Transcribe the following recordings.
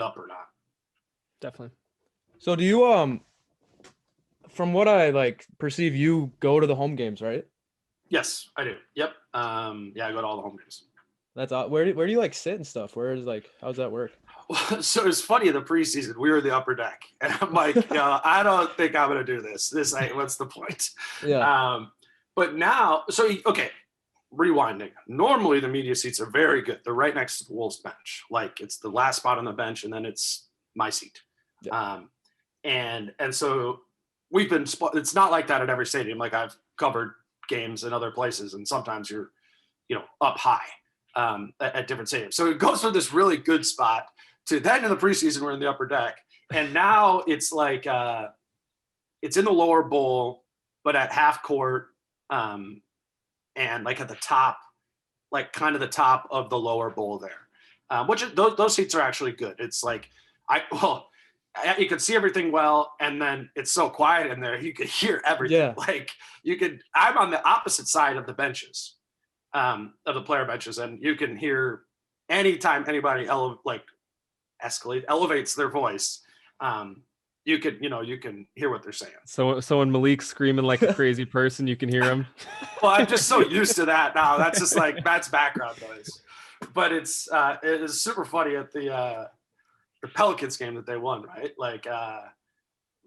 up or not. Definitely. So do you from what I perceive, you go to the home games, right? Yes, I do. Yep. Yeah, I go to all the home games. That's where do you sit and stuff? How's that work? So it's funny, in the preseason, we were in the upper deck, and I'm like, I don't think I'm going to do this. What's the point? Yeah. But now, okay, rewinding. Normally, the media seats are very good. They're right next to the Wolves bench. Like, it's the last spot on the bench, and then it's my seat. Yeah. And so we've been, it's not like that at every stadium. Like, I've covered games in other places, and sometimes you're, up high at different stadiums. So it goes from this really good spot to then in the preseason, we're in the upper deck. And now it's like, it's in the lower bowl, but at half court, and like at the top, like kind of the top of the lower bowl there, which those seats are actually good. It's like, you can see everything well, and then it's so quiet in there, you can hear everything. Yeah. Like I'm on the opposite side of the benches, of the player benches, and you can hear anytime anybody elevates their voice. You can hear what they're saying. So when Malik's screaming like a crazy person, you can hear him. Well, I'm just so used to that now. That's just that's background noise. But it is super funny at the Pelicans game that they won, right? Like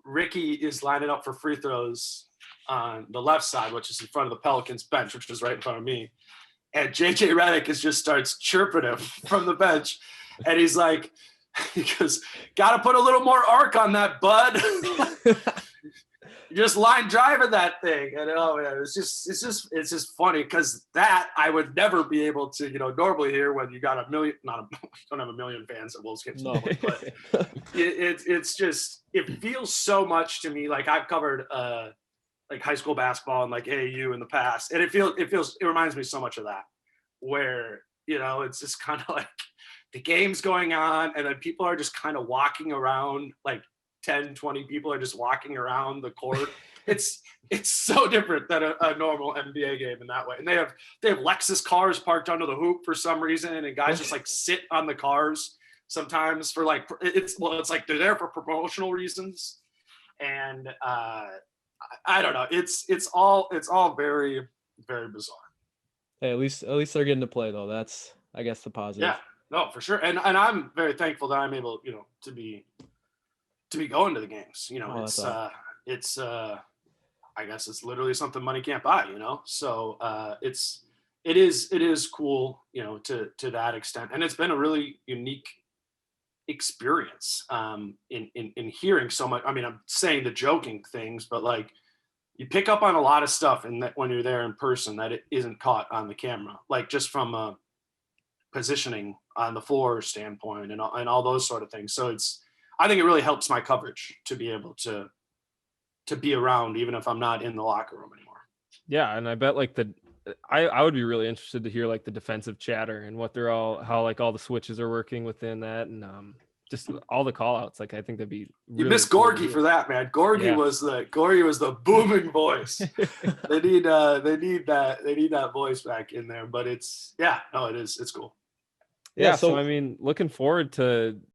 Ricky is lining up for free throws on the left side, which is in front of the Pelicans bench, which is right in front of me. And JJ Redick just starts chirping him from the bench. And he's like, he goes, got to put a little more arc on that, bud. Just line driving that thing. And oh man, it's just funny, because that I would never be able to, normally hear when you got don't have a million fans at Wolves games, No. but it feels so much to me. Like, I've covered like high school basketball and like AAU in the past, and it reminds me so much of that, where it's just kind of like the game's going on, and then people are just kind of walking around, like 10, 20 people are just walking around the court. It's so different than a normal NBA game in that way. And they have Lexus cars parked under the hoop for some reason, and guys just like sit on the cars sometimes for like, it's like they're there for promotional reasons. And I don't know. It's all very, very bizarre. Hey, at least they're getting to play though. That's, I guess, the positive. Yeah, no, for sure. And I'm very thankful that I'm able, to be going to the games. It's I guess it's literally something money can't buy, So it is cool, to that extent. And it's been a really unique experience in hearing so much. I mean, I'm saying the joking things, but like, you pick up on a lot of stuff when you're there in person that it isn't caught on the camera, like just from a positioning on the floor standpoint and all those sort of things. So I think it really helps my coverage to be able to be around, even if I'm not in the locker room anymore. Yeah. And I bet I would be really interested to hear like the defensive chatter and how like all the switches are working within that, and just all the call outs. Like, I think that'd be really you miss cool Gorgie for that, man. Gorgie was the booming voice. They need that voice back in there. But it's cool. Yeah. So I mean, looking forward to